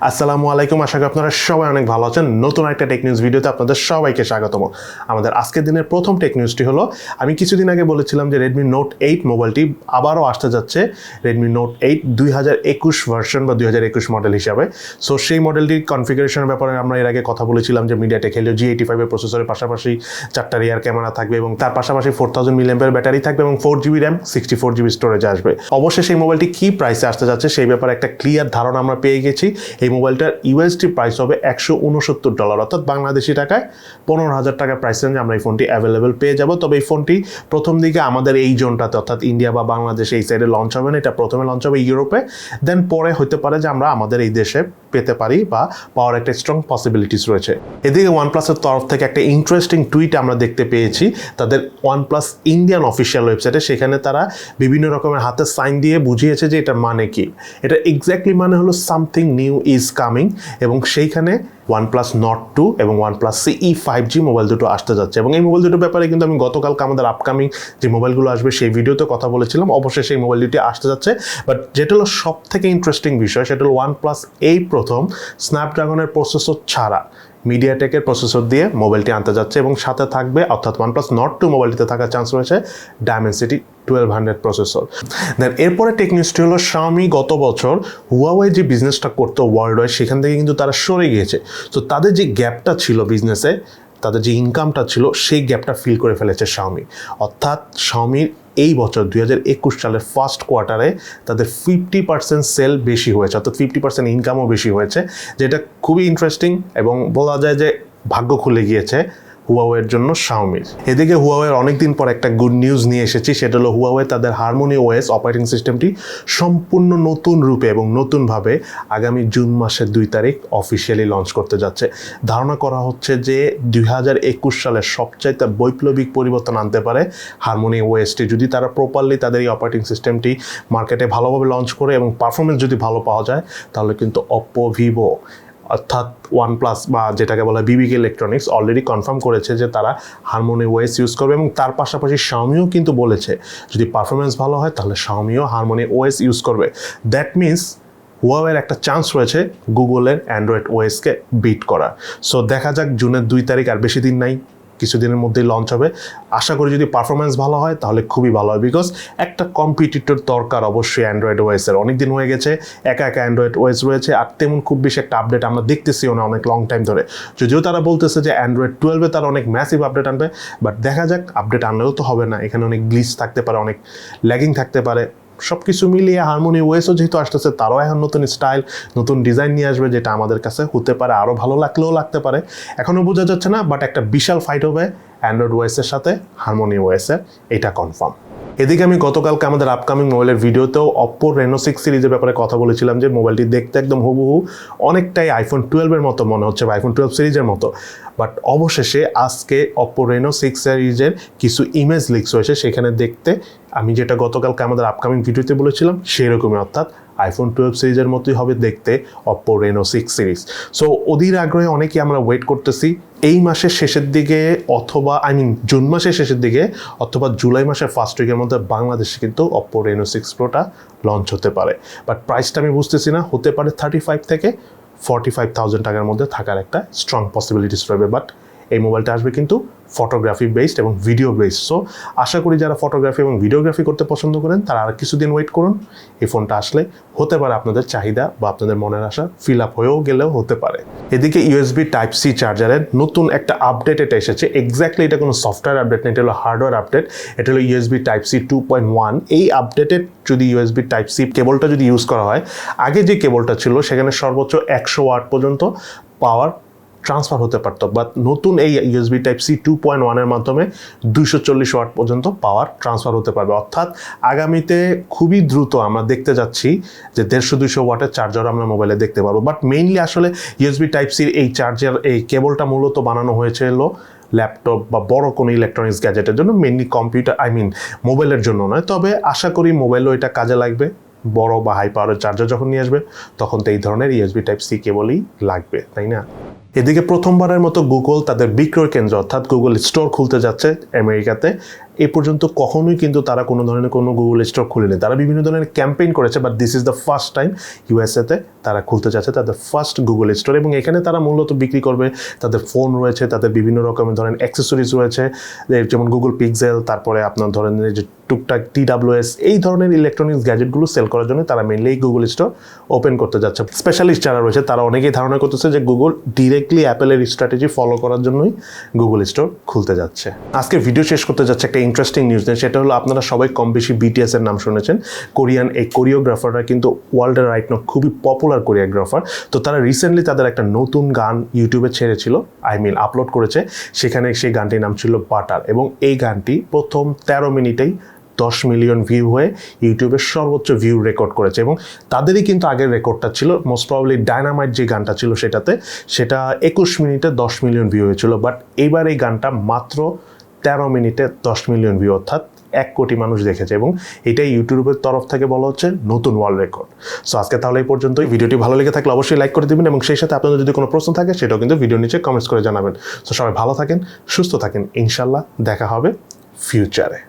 আসসালামু আলাইকুম, আশা করি আপনারা সবাই অনেক ভালো আছেন। নতুন একটা টেক নিউজ ভিডিওতে আপনাদের সবাইকে স্বাগতম। আমাদের আজকের দিনের প্রথম টেক নিউজটি হলো, আমি কিছুদিন আগে বলেছিলাম যে Redmi Note 8 মোবাইলটি আবারও আসতে যাচ্ছে Redmi Note 8 2021 ভার্সন বা 2021 মডেল হিসাবে। সো সেই মডেলটির কনফিগারেশনের ব্যাপারে আমরা এর আগে কথা বলেছিলাম যে MediaTek Helio G85 এর প্রসেসরের পাশাপাশি 4টা রিয়ার ক্যামেরা থাকবে এবং তার পাশাপাশি 4000 mAh ব্যাটারি থাকবে এবং 4GB RAM 64GB স্টোরেজ আসবে। অবশ্যই সেই মোবাইলটি কি প্রাইসে আসতে যাচ্ছে সেই ব্যাপারে একটা ক্লিয়ার ধারণা আমরা পেয়ে গেছি। এই মোবাইলটার ইউএসডি প্রাইস হবে $169, অর্থাৎ বাংলাদেশি টাকায় 15,000 টাকার প্রাইস রেঞ্জে আমরা এই ফোনটি অ্যাভেলেবেল পেয়ে যাব। তবে এই ফোনটি প্রথম দিকে আমাদের এই জোনটাতে অর্থাৎ ইন্ডিয়া বা বাংলাদেশ এই সাইডে লঞ্চ হবে না, এটা প্রথমে লঞ্চ হবে ইউরোপে, দেন পরে হতে পারে যে আমরা আমাদের এই দেশে পেতে পারি বা পাওয়ার একটা স্ট্রং পসিবিলিটিস রয়েছে। এদিকে ওয়ানপ্লাসের তরফ থেকে একটা ইন্টারেস্টিং টুইট আমরা দেখতে পেয়েছি তাদের ওয়ানপ্লাস ইন্ডিয়ান অফিসিয়াল ওয়েবসাইটে। সেখানে তারা বিভিন্ন রকমের হাতে সাইন দিয়ে বুঝিয়েছে যে এটার মানে কি। এটা এক্স্যাক্টলি মানে হলো সামথিং নিউ ইজ কামিং, এবং সেইখানে OnePlus Nord 2 এবং OnePlus CE 5G মোবাইল দুটো আসতে যাচ্ছে। এবং এই মোবাইল দুটোর ব্যাপারে কিন্তু আমি গতকালকে আমাদের আপকামিং যে মোবাইলগুলো আসবে সেই ভিডিওতে কথা বলেছিলাম। অবশ্যই সেই মোবাইল দুটি আসতে যাচ্ছে, বাট যেটা হলো সব থেকে ইন্টারেস্টিং বিষয় সেটা হলো OnePlus এই প্রথম স্ন্যাপড্রাগনের প্রসেসর ছাড়া মিডিয়াটেকের প্রসেসর দিয়ে মোবাইলটি আনতে যাচ্ছে, এবং সাথে থাকবে অর্থাৎ OnePlus Nord 2 মোবাইলটিতে থাকার চান্স রয়েছে Dimensity 1200 প্রসেসর। দেন এরপরে টেক নিউজটি হলো, Xiaomi গত বছর Huawei যে বিজনেসটা করতো ওয়ার্ল্ড ওয়াইড সেখান থেকে কিন্তু তারা সরে গিয়েছে। তো তাদের যে গ্যাপটা ছিল বিজনেসে, তাদের যে ইনকামটা ছিল সেই গ্যাপটা ফিল করে ফেলেছে Xiaomi। অর্থাৎ Xiaomi এই বছর 2021 সালের ফার্স্ট কোয়ার্টারে তাদের 50% সেল বেশি হয়েছে, অর্থাৎ 50% ইনকামও বেশি হয়েছে, যেটা খুবই ইন্টারেস্টিং এবং বলা যায় যে ভাগ্য খুলে গিয়েছে হুয়াওয়ের জন্য Xiaomi। এদিকে হুয়াওয়ের অনেকদিন পর একটা গুড নিউজ নিয়ে এসেছি, সেটা হলো হুয়াওয়ে তাদের হারমোনি ওএস অপারেটিং সিস্টেমটি সম্পূর্ণ নতুন রূপে এবং নতুনভাবে আগামী জুন মাসের 2 তারিখ অফিসিয়ালি লঞ্চ করতে যাচ্ছে। ধারণা করা হচ্ছে যে 2021 সালের সবচাইতে বৈপ্লবিক পরিবর্তন আনতে পারে হারমোনি ওএসটি, যদি তারা প্রপারলি তাদের এই অপারেটিং সিস্টেমটি মার্কেটে ভালোভাবে লঞ্চ করে এবং পারফরমেন্স যদি ভালো পাওয়া যায়, তাহলে কিন্তু অপ্পো, ভিভো অর্থাৎ ওয়ানপ্লাস বা যেটাকে বলা বিবিকে ইলেকট্রনিক্স অলরেডি কনফার্ম করেছে যে তারা হারমোনি ওএস ইউজ করবে, এবং তার পাশাপাশি Xiaomiও কিন্তু বলেছে যদি পারফরমেন্স ভালো হয় তাহলে Xiaomiও হারমোনি ওএস ইউজ করবে। দ্যাট মিনস হুয়াওয়ের একটা চান্স রয়েছে গুগলের অ্যান্ড্রয়েড ওএসকে বিট করা। সো দেখা যাক, জুনের 2 তারিখ আর বেশি দিন নাই, কিছুদিনের মধ্যেই লঞ্চ হবে। আশা করি যদি পারফরমেন্স ভালো হয় তাহলে খুবই ভালো হয়, বিকজ একটা কম্পিটিটর দরকার অবশ্যই অ্যান্ড্রয়েড ওএসের। অনেকদিন হয়ে গেছে একা একা অ্যান্ড্রয়েড ওএস রয়েছে, আর তেমন খুব বেশি একটা আপডেট আমরা দেখতেছিও না অনেক লং টাইম ধরে। যদিও তারা বলতেছে যে অ্যান্ড্রয়েড 12-এ তারা অনেক ম্যাসিভ আপডেট আনবে, বাট দেখা যাক, আপডেট আনলেও তো হবে না, এখানে অনেক গ্লিচ থাকতে পারে, অনেক ল্যাগিং থাকতে পারে। সব কিছু মিলিয়ে হারমোনি ওএসও যেহেতু আসতেছে, তারাও এখন নতুন স্টাইল নতুন ডিজাইন নিয়ে আসবে, যেটা আমাদের কাছে হতে পারে আরও ভালো লাগলেও লাগতে পারে, এখনও বোঝা যাচ্ছে না। বাট একটা বিশাল ফাইট হবে অ্যান্ড্রয়েড ওএসের সাথে হারমোনি ওএসের, এটা কনফার্ম। এদিকে আমি গতকালকে আমাদের আপকামিং মোবাইলের ভিডিওতেও অপ্পো রেনো 6 সিরিজের ব্যাপারে কথা বলেছিলাম যে মোবাইলটি দেখতে একদম হুবহু অনেকটাই iPhone 12-এর মতো মনে হচ্ছে বা iPhone 12 সিরিজের মতো। বাট অবশেষে আজকে অপ্পো রেনো 6 সিরিজের কিছু ইমেজ লিকস হয়েছে, সেখানে দেখতে আমি যেটা গতকালকে আমাদের আপকামিং ভিডিওতে বলেছিলাম সেরকমই, অর্থাৎ iPhone 12 সিরিজের মতোই হবে দেখতে অপ্পো রেনো 6 সিরিজ। সো অধীর আগ্রহে অনেকেই আমরা ওয়েট করতেছি এই মাসের শেষের দিকে অথবা জুন মাসের শেষের দিকে অথবা জুলাই মাসের ফার্স্ট উইকের মধ্যে বাংলাদেশে কিন্তু অপ্পো রেনো 6 প্রোটা লঞ্চ হতে পারে। বাট প্রাইসটা আমি বুঝতেছি না, হতে পারে 35 থেকে 45,000 টাকার মধ্যে থাকার একটা স্ট্রং পসিবিলিটিস রয়েছে। বাট এই মোবাইলটা আসবে কিন্তু ফটোগ্রাফি বেসড এবং ভিডিও বেসড। সো আশা করি যারা ফটোগ্রাফি এবং ভিডিওগ্রাফি করতে পছন্দ করেন তারা আর কিছুদিন ওয়েট করুন। এই ফোনটা আসলে হতে পারে আপনাদের চাহিদা বা আপনাদের মনের আশা ফিল আপ হয়েও গেলেও হতে পারে। এদিকে ইউএসবি টাইপ সি চার্জারের নতুন একটা আপডেট এটা এসেছে। এক্স্যাক্টলি এটা কোনো সফটওয়্যার আপডেট না, এটা হলো হার্ডওয়্যার আপডেট। এটা হলো ইউএসবি টাইপ সি 2.1। এই আপডেটেড যদি ইউএসবি টাইপ সি কেবলটা যদি ইউজ করা হয়, আগে যে কেবলটা ছিল সেখানে সর্বোচ্চ 100 ওয়াট পর্যন্ত পাওয়ার ট্রান্সফার হতে পারতো, বাট নতুন এই ইউএসবি টাইপ সি 2.1-এর মাধ্যমে 240 ওয়াট পর্যন্ত পাওয়ার ট্রান্সফার হতে পারবে। অর্থাৎ আগামীতে খুবই দ্রুত আমরা দেখতে যাচ্ছি যে 150-200 ওয়াটের চার্জার আমরা মোবাইলে দেখতে পারবো। বাট মেইনলি আসলে ইউএসবি টাইপ সির এই চার্জার, এই কেবলটা মূলত বানানো হয়েছিল ল্যাপটপ বা বড় কোনো ইলেকট্রনিক্স গ্যাজেটের জন্য, মেইনলি কম্পিউটার মোবাইলের জন্য নয়। তবে আশা করি মোবাইলও এটা কাজে লাগবে। বড় বা হাই পাওয়ারের চার্জার যখন নিয়ে আসবে তখন তো এই ধরনের ইউএসবি টাইপ সি কেবলই লাগবে, তাই না? এদিকে প্রথমবারের মতো গুগল তাদের বিক্রয় কেন্দ্র অর্থাৎ গুগল স্টোর খুলতে যাচ্ছে আমেরিকাতে। এ পর্যন্ত কখনোই কিন্তু তারা কোনো ধরনের কোনো গুগল স্টোর খুলেনি। তারা বিভিন্ন ধরনের ক্যাম্পেইন করেছে, but this is the first time ইউএসএতে তারা খুলতে যাচ্ছে তাদের ফার্স্ট গুগল স্টোর। এবং এখানে তারা মূলত বিক্রি করবে তাদের ফোন রয়েছে, তাদের বিভিন্ন রকমের ধরেন অ্যাক্সেসরিজ রয়েছে, যেমন গুগল পিক্সেল, তারপরে আপনার ধরেন যে টুকটাক TWS, এই ধরনের ইলেকট্রনিক্স গ্যাজেটগুলো সেল করার জন্য তারা মেনলি এই গুগল স্টোর ওপেন করতে যাচ্ছে। স্পেশালিস্ট যারা রয়েছে তারা অনেকেই ধারণা করতেছে যে গুগল ডিরেক্টলি অ্যাপেলের স্ট্র্যাটেজি ফলো করার জন্যই গুগল স্টোর খুলতে যাচ্ছে। আজকে ভিডিও শেষ করতে যাচ্ছে একটা ইন্টারেস্টিং নিউজ নিয়ে, সেটা হলো আপনারা সবাই কম বেশি BTS এর নাম শুনেছেন। কোরিয়ান এই কোরিওগ্রাফাররা কিন্তু ওয়ার্ল্ডের রাইট নাও খুবই পপুলার কোরিওগ্রাফার। তো তারা রিসেন্টলি তাদের একটা নতুন গান ইউটিউবে ছেড়েছিল, আপলোড করেছে। সেখানে সেই গানটির নাম ছিল বাটার, এবং এই গানটি প্রথম 13 মিনিটেই 10 মিলিয়ন ভিউ হয়ে ইউটিউবের সর্বোচ্চ ভিউ রেকর্ড করেছে। এবং তাদেরই কিন্তু আগের রেকর্ডটা ছিল মোস্ট প্রবাবলি ডায়নামাইট যে গানটা ছিল সেটা 21 মিনিটে 10 মিলিয়ন ভিউ হয়েছিল। বাট এইবার এই গানটা মাত্র 13 মিনিটে 10 মিলিয়ন ভিউ, অর্থাৎ 1 কোটি মানুষ দেখেছে, এবং এটাই ইউটিউবের তরফ থেকে বলা হচ্ছে নতুন ওয়ার্ল্ড রেকর্ড। সো আজকে তাহলে এই পর্যন্তই। ভিডিওটি ভালো লেগে থাকলে অবশ্যই লাইক করে দিবেন, এবং সেই সাথে আপনাদের যদি কোনো প্রশ্ন থাকে সেটাও কিন্তু ভিডিওর নিচে কমেন্টস করে জানাবেন। সো সবাই ভালো থাকেন, সুস্থ থাকেন, ইনশাল্লাহ দেখা হবে ফিউচারে।